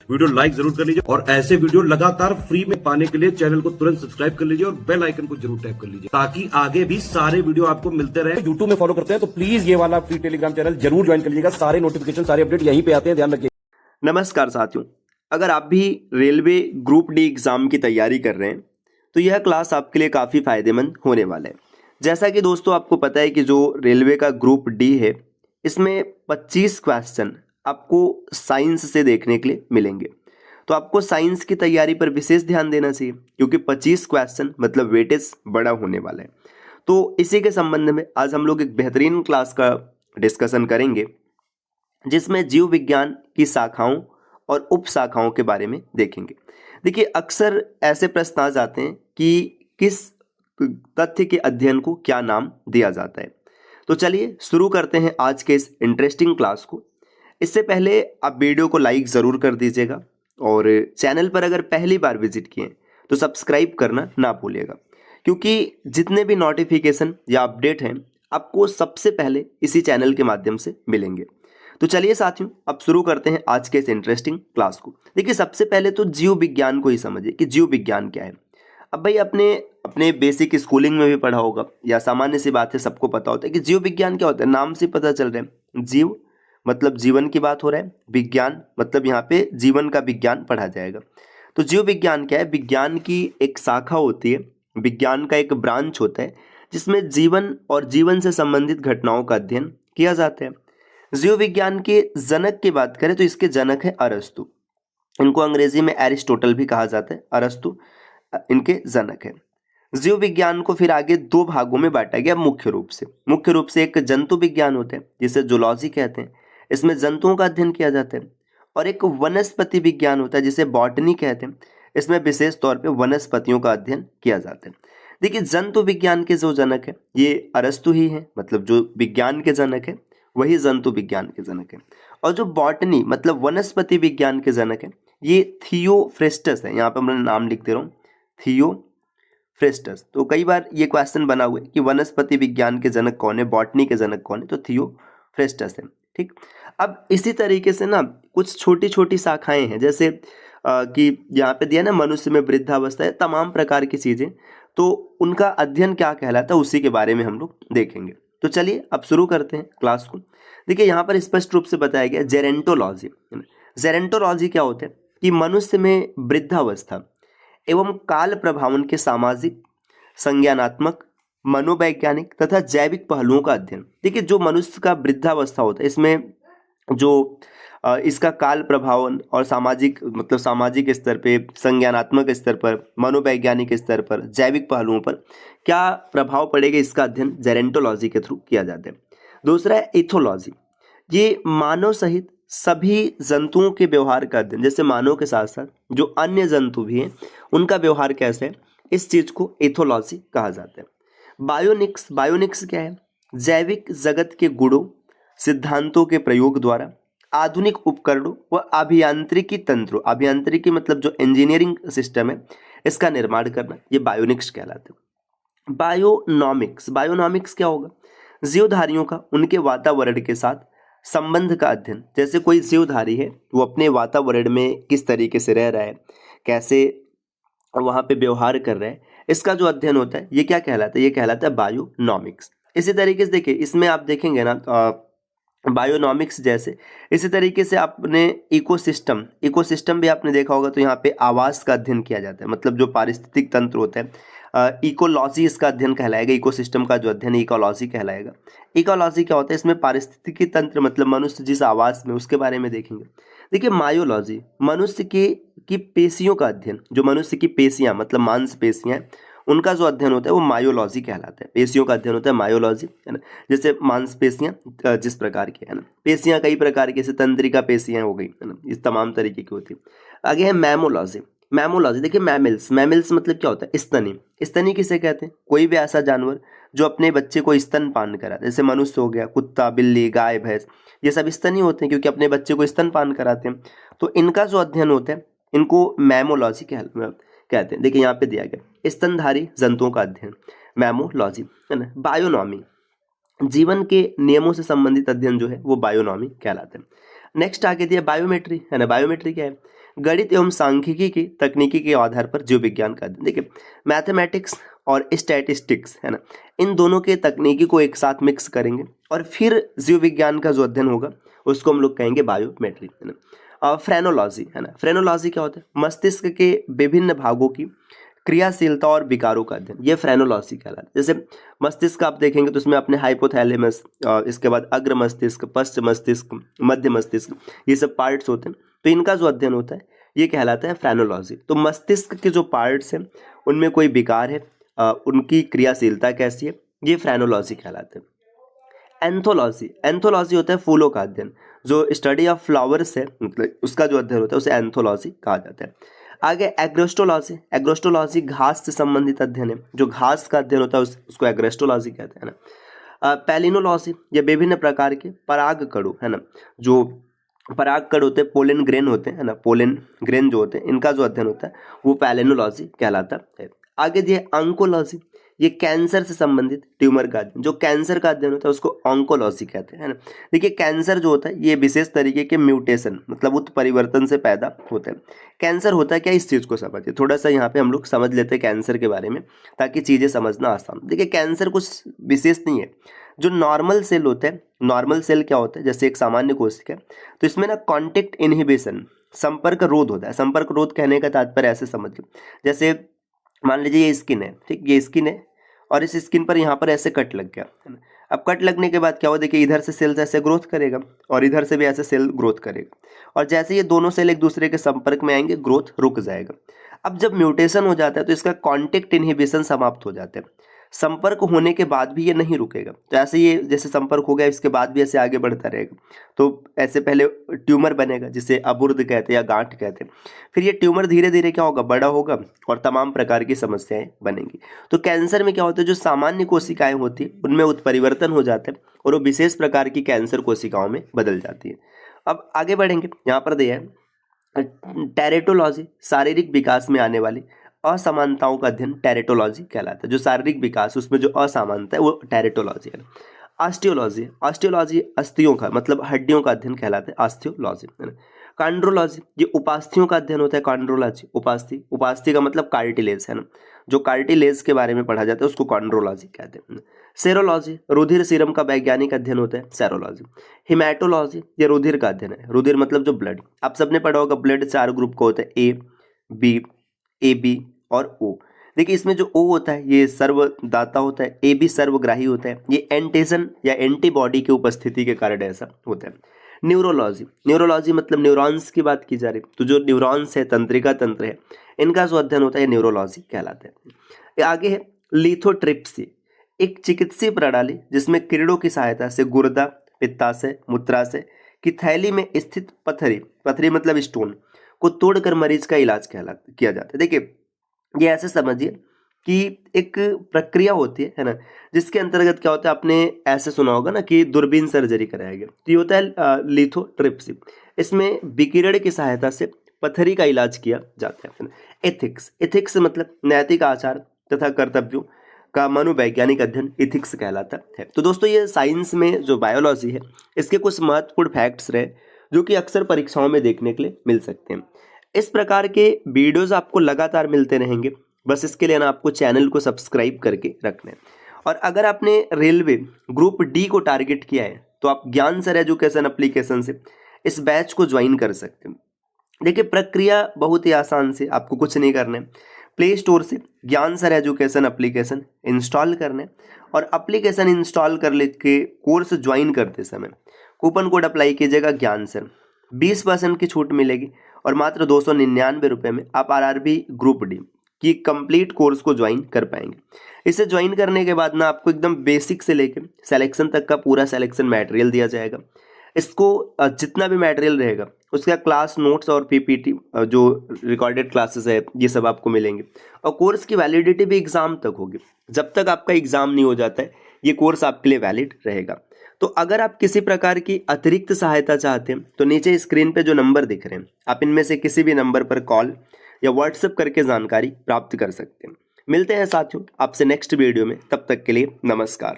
Video like जरूर कर लीजिए और ऐसे वीडियो लगातार फ्री में पाने के लिए चैनल को तुरंत सब्सक्राइब कर लीजिए और बेल आइकन को जरूर टैप कर लीजिए ताकि आगे भी सारे वीडियो आपको मिलते रहे। यूट्यूब में फॉलो करते हैं तो प्लीज ये वाला फ्री टेलीग्राम चैनल जरूर ज्वाइन कर लीजिएगा। सारे नोटिफिकेशन सारे अपडेट यहीं पे आते हैं, ध्यान रखिए। नमस्कार साथियों, अगर आप भी रेलवे ग्रुप डी एग्ज़ाम की तैयारी कर रहे हैं तो यह क्लास आपके लिए काफ़ी फ़ायदेमंद होने वाला है। जैसा कि दोस्तों आपको पता है कि जो रेलवे का ग्रुप डी है इसमें 25 क्वेश्चन आपको साइंस से देखने के लिए मिलेंगे। तो आपको साइंस की तैयारी पर विशेष ध्यान देना चाहिए क्योंकि 25 क्वेश्चन मतलब वेटेज बड़ा होने वाला है। तो इसी के संबंध में आज हम लोग एक बेहतरीन क्लास का डिस्कशन करेंगे जिसमें जीव विज्ञान की शाखाओं और उप शाखाओं के बारे में देखेंगे। देखिए, अक्सर ऐसे प्रश्न आ जाते हैं कि किस तथ्य के अध्ययन को क्या नाम दिया जाता है। तो चलिए शुरू करते हैं आज के इस इंटरेस्टिंग क्लास को। इससे पहले आप वीडियो को लाइक ज़रूर कर दीजिएगा और चैनल पर अगर पहली बार विजिट किए तो सब्सक्राइब करना ना भूलिएगा क्योंकि जितने भी नोटिफिकेशन या अपडेट हैं आपको सबसे पहले इसी चैनल के माध्यम से मिलेंगे। तो चलिए साथियों, अब शुरू करते हैं आज के इस इंटरेस्टिंग क्लास को। देखिए, सबसे पहले तो जीव विज्ञान को ही समझिए कि जीव विज्ञान क्या है। अब भाई अपने अपने बेसिक स्कूलिंग में भी पढ़ा होगा या सामान्य सी बात है, सबको पता होता है कि जीव विज्ञान क्या होता है। नाम से पता चल रहा है, जीव मतलब जीवन की बात हो रहा है, विज्ञान मतलब यहाँ पे जीवन का विज्ञान पढ़ा जाएगा। तो जीव विज्ञान क्या है? विज्ञान की एक शाखा होती है, विज्ञान का एक ब्रांच होता है जिसमें जीवन और जीवन से संबंधित घटनाओं का अध्ययन किया जाता है। जीव विज्ञान के जनक की बात करें तो इसके जनक है अरस्तु। इनको अंग्रेजी में एरिस्टोटल भी कहा जाता है। अरस्तु इनके जनक है। जीव विज्ञान को फिर आगे दो भागों में बांटा गया मुख्य रूप से एक जंतु विज्ञान होता है जिसे जूलॉजी कहते हैं, इसमें जंतुओं का अध्ययन किया जाता है। और एक वनस्पति विज्ञान होता है जिसे बॉटनी कहते हैं, इसमें विशेष तौर पे वनस्पतियों का अध्ययन किया जाता है। देखिए, जंतु विज्ञान के जो जनक है ये अरस्तु ही है, मतलब जो विज्ञान के जनक है वही जंतु विज्ञान के जनक है। और जो बॉटनी मतलब वनस्पति विज्ञान के जनक है ये थियोफ्रेस्टस है। यहाँ पे मैं नाम लिख दे रहा हूँ, थियोफ्रेस्टस। तो कई बार ये क्वेश्चन बना हुआ है कि वनस्पति विज्ञान के जनक कौन है, बॉटनी के जनक कौन है, तो थियोफ्रेस्टस है। ठीक, अब इसी तरीके से ना कुछ छोटी छोटी शाखाएं हैं, जैसे कि यहाँ पे दिया ना मनुष्य में वृद्धावस्था है, तमाम प्रकार की चीजें, तो उनका अध्ययन क्या कहलाता है उसी के बारे में हम लोग देखेंगे। तो चलिए अब शुरू करते हैं क्लास को। देखिए, यहाँ पर स्पष्ट रूप से बताया गया जेरेंटोलॉजी। जेरेंटोलॉजी क्या होता है कि मनुष्य में वृद्धावस्था एवं काल प्रभावन के सामाजिक, संज्ञानात्मक, मनोवैज्ञानिक तथा जैविक पहलुओं का अध्ययन। देखिए, जो मनुष्य का वृद्धावस्था होता है इसमें जो इसका काल प्रभावन और सामाजिक मतलब सामाजिक स्तर पे, संज्ञानात्मक स्तर पर, मनोवैज्ञानिक स्तर पर, जैविक पहलुओं पर क्या प्रभाव पड़ेगा इसका अध्ययन जेरेंटोलॉजी के थ्रू किया जाता है। दूसरा है इथोलॉजी। ये मानव सहित सभी जंतुओं के व्यवहार का अध्ययन, जैसे मानव के साथ साथ जो अन्य जंतु भी हैं उनका व्यवहार कैसे है, इस चीज को इथोलॉजी कहा जाता है। बायोनिक्स क्या है? जैविक जगत के गुणों, सिद्धांतों के प्रयोग द्वारा आधुनिक उपकरणों व अभियांत्रिकी तंत्रों, अभियांत्रिकी मतलब जो इंजीनियरिंग सिस्टम है इसका निर्माण करना, ये बायोनिक्स कहलाते हैं। बायोनॉमिक्स क्या होगा? जीवधारियों का उनके वातावरण के साथ संबंध का अध्ययन। जैसे कोई जीवधारी है वो अपने वातावरण में किस तरीके से रह रहा है, कैसे वहाँ पे व्यवहार कर रहा है, इसका जो अध्ययन होता है ये क्या कहलाता है? ये कहलाता है बायोनॉमिक्स। इसी तरीके से देखिए, इसमें आप देखेंगे ना बायोनॉमिक्स जैसे, इसी तरीके से आपने इकोसिस्टम भी आपने देखा होगा, तो यहाँ पे आवास का अध्ययन किया जाता है, मतलब जो पारिस्थितिक तंत्र होता है। इकोलॉजी इसका अध्ययन कहलाएगा, इकोसिस्टम का जो अध्ययन इकोलॉजी कहलाएगा। इकोलॉजी क्या होता है? इसमें पारिस्थितिकी तंत्र मतलब मनुष्य जिस आवास में उसके बारे में देखेंगे। देखिए, मायोलॉजी मनुष्य की पेशियों का अध्ययन, जो मनुष्य की पेशियां मतलब मांसपेशियां उनका जो अध्ययन होता है वो मायोलॉजी कहलाता है। पेशियों का अध्ययन होता है मायोलॉजी, है ना। जैसे मांसपेशियां जिस प्रकार की है ना, पेशियां कई प्रकार की, जैसे तंत्रिका पेशियां हो गई, है ना, इस तमाम तरीके की होती है। आगे है मैमोलॉजी। देखिए, मैमल्स मतलब क्या होता है? स्तनी किसे कहते हैं? कोई भी ऐसा जानवर जो अपने बच्चे को स्तनपान कराता है, जैसे मनुष्य हो गया, कुत्ता, बिल्ली, गाय, भैंस, ये सब स्तनी होते हैं क्योंकि अपने बच्चे को स्तनपान कराते हैं। तो इनका जो अध्ययन होता है इनको मैमोलॉजी कहते हैं। देखिए, यहाँ पे दिया गया स्तनधारी जंतुओं का अध्ययन, मैमोलॉजी, है ना। बायोनॉमी जीवन के नियमों से संबंधित अध्ययन जो है वो बायोनॉमी कहलाते हैं। नेक्स्ट आगे दिया बायोमेट्री, है ना। बायोमेट्री क्या है? गणित एवं सांख्यिकी की तकनीकी के आधार पर जीव विज्ञान का अध्ययन। देखिए मैथमेटिक्स और स्टैटिस्टिक्स है ना, इन दोनों के तकनीकी को एक साथ मिक्स करेंगे और फिर जीव विज्ञान का जो अध्ययन होगा उसको हम लोग कहेंगे बायोमेट्री है ना। फ्रेनोलॉजी है ना, फ्रेनोलॉजी क्या होता है? मस्तिष्क के विभिन्न भागों की क्रियाशीलता और विकारों का अध्ययन, ये फ्रेनोलॉजी कहलाता है। जैसे मस्तिष्क आप देखेंगे तो उसमें अपने हाइपोथैलेमस, इसके बाद अग्र मस्तिष्क, पश्च मस्तिष्क, मध्य मस्तिष्क, ये सब पार्ट्स होते हैं। तो इनका जो अध्ययन होता है ये कहलाता है फ्रेनोलॉजी। तो मस्तिष्क के जो पार्ट्स हैं उनमें कोई विकार है, उनकी क्रियाशीलता कैसी है, ये फ्रेनोलॉजी कहलाते हैं। एंथोलॉजी, एंथोलॉजी होता है फूलों का अध्ययन, जो स्टडी ऑफ फ्लावर्स है मतलब उसका जो अध्ययन होता है उसे एंथोलॉजी कहा जाता है। आगे एग्रोस्टोलॉजी, एग्रोस्टोलॉजी घास से संबंधित अध्ययन है, जो घास का अध्ययन होता है उसको एग्रोस्टोलॉजी कहते हैं ना। पैलिनोलॉजी, ये विभिन्न प्रकार के पराग कणु है ना, जो पराग कण होते हैं, पोलन ग्रेन होते हैं ना, पोलन ग्रेन जो होते हैं इनका जो अध्ययन होता है वो पैलिनोलॉजी कहलाता है। आगे दिए ऑन्कोलॉजी, ये कैंसर से संबंधित ट्यूमर का अध्ययन, जो कैंसर का अध्ययन होता है उसको ऑन्कोलॉजी कहते हैं ना। देखिए कैंसर जो होता है ये विशेष तरीके के म्यूटेशन मतलब उत्परिवर्तन से पैदा होता है। कैंसर होता है क्या, इस चीज़ को समझिए, थोड़ा सा यहाँ पे हम लोग समझ लेते हैं कैंसर के बारे में ताकि चीज़ें समझना आसान। देखिए कैंसर कुछ विशेष नहीं है, जो नॉर्मल सेल होते हैं, नॉर्मल सेल क्या होता है, जैसे एक सामान्य कोशिका है तो इसमें ना कॉन्टेक्ट इनहिबिशन, संपर्क रोध होता है। संपर्क रोध कहने का तात्पर्य ऐसे समझिए, जैसे मान लीजिए ये स्किन है, ठीक, ये स्किन है और इस स्किन पर यहाँ पर ऐसे कट लग गया है ना। अब कट लगने के बाद क्या हुआ, देखिए इधर से सेल्स ऐसे ग्रोथ करेगा और इधर से भी ऐसे सेल ग्रोथ करेगा और जैसे ये दोनों सेल एक दूसरे के संपर्क में आएंगे ग्रोथ रुक जाएगा। अब जब म्यूटेशन हो जाता है तो इसका कॉन्टेक्ट इनहिबिशन समाप्त हो जाता है, संपर्क होने के बाद भी ये नहीं रुकेगा। तो ऐसे ये जैसे संपर्क हो गया इसके बाद भी ऐसे आगे बढ़ता रहेगा, तो ऐसे पहले ट्यूमर बनेगा जिसे अबुर्द कहते हैं या गांठ कहते हैं। फिर ये ट्यूमर धीरे धीरे क्या होगा, बड़ा होगा और तमाम प्रकार की समस्याएं बनेंगी। तो कैंसर में क्या होता है, जो सामान्य कोशिकाएं होती है उनमें उत्परिवर्तन हो जाता है और वो विशेष प्रकार की कैंसर कोशिकाओं में बदल जाती है। अब आगे बढ़ेंगे, यहाँ पर दिया है टेरेटोलॉजी, शारीरिक विकास में आने वाली असमानताओं का अध्ययन टेरेटोलॉजी कहलाता है। जो शारीरिक विकास उसमें जो असमानता है वो टेरेटोलॉजी है। ऑस्टियोलॉजी, ऑस्टियोलॉजी अस्थियों का मतलब हड्डियों का अध्ययन कहलाता है ऑस्टियोलॉजी है ना। कॉन्ड्रोलॉजी, ये उपास्थियों का अध्ययन होता है। कॉन्ड्रोलॉजी उपास्थि, उपास्थि का मतलब कार्टिलेज है ना, जो कार्टिलेज के बारे में पढ़ा जाता है उसको कॉन्ड्रोलॉजी कहते हैं। सेरोलॉजी, रुधिर सीरम का वैज्ञानिक अध्ययन होता है सेरोलॉजी। हिमैटोलॉजी, ये रुधिर का अध्ययन है, रुधिर मतलब जो ब्लड, आप सबने पढ़ा होगा ब्लड 4 ग्रुप का होता है, ए बी, ए बी और ओ। देखिए इसमें जो ओ होता है ये सर्वदाता होता है, ए बी सर्वग्राही होता है, ये एंटीजन या एंटीबॉडी की उपस्थिति के कारण ऐसा होता है। न्यूरोलॉजी, न्यूरोलॉजी मतलब न्यूरॉन्स की बात की जा रही, तो जो न्यूरॉन्स है, तंत्रिका तंत्र है, इनका जो अध्ययन होता है न्यूरोलॉजी कहलाता है। ये आगे है लिथोट्रिप्सी, एक चिकित्सीय प्रणाली जिसमें किरणों की सहायता से गुर्दा, पित्ताशय, मूत्राशय की थैली में स्थित पथरी, पथरी मतलब स्टोन को तोड़कर मरीज का इलाज किया जाता है। देखिए ये ऐसे समझिए कि एक प्रक्रिया होती है ना, जिसके अंतर्गत क्या होता है, आपने ऐसे सुना होगा ना कि दूरबीन सर्जरी कराया गया, तो ये होता है लिथोट्रिप्सी। इसमें विकिरण की सहायता से पथरी का इलाज किया जाता है। एथिक्स, एथिक्स मतलब नैतिक आचार तथा कर्तव्यों का मनोवैज्ञानिक अध्ययन इथिक्स कहलाता है। तो दोस्तों ये साइंस में जो बायोलॉजी है इसके कुछ महत्वपूर्ण फैक्ट्स रहे जो कि अक्सर परीक्षाओं में देखने के लिए मिल सकते हैं। इस प्रकार के वीडियोस आपको लगातार मिलते रहेंगे, बस इसके लिए ना आपको चैनल को सब्सक्राइब करके रखना है। और अगर आपने रेलवे ग्रुप डी को टारगेट किया है तो आप ज्ञान सर एजुकेशन एप्लीकेशन से इस बैच को ज्वाइन कर सकते हैं। देखिए प्रक्रिया बहुत ही आसान से, आपको कुछ नहीं करना है, प्ले स्टोर से ज्ञान सर एजुकेशन एप्लीकेशन इंस्टॉल करना है और एप्लीकेशन इंस्टॉल कर लेके कोर्स ज्वाइन करते समय कूपन कोड अप्लाई कीजिएगा ज्ञान सर, 20% की छूट मिलेगी और मात्र 299 रुपये में आप RRB ग्रुप डी की कंप्लीट कोर्स को ज्वाइन कर पाएंगे। इसे ज्वाइन करने के बाद ना आपको एकदम बेसिक से लेकर सिलेक्शन तक का पूरा सिलेक्शन मटेरियल दिया जाएगा। इसको जितना भी मटेरियल रहेगा उसका क्लास नोट्स और PPT जो रिकॉर्डेड क्लासेस है ये सब आपको मिलेंगे और कोर्स की वैलिडिटी भी एग्ज़ाम तक होगी। जब तक आपका एग्ज़ाम नहीं हो जाता है ये कोर्स आपके लिए वैलिड रहेगा। तो अगर आप किसी प्रकार की अतिरिक्त सहायता चाहते हैं तो नीचे स्क्रीन पे जो नंबर दिख रहे हैं आप इनमें से किसी भी नंबर पर कॉल या व्हाट्सएप करके जानकारी प्राप्त कर सकते हैं। मिलते हैं साथियों आपसे नेक्स्ट वीडियो में, तब तक के लिए नमस्कार।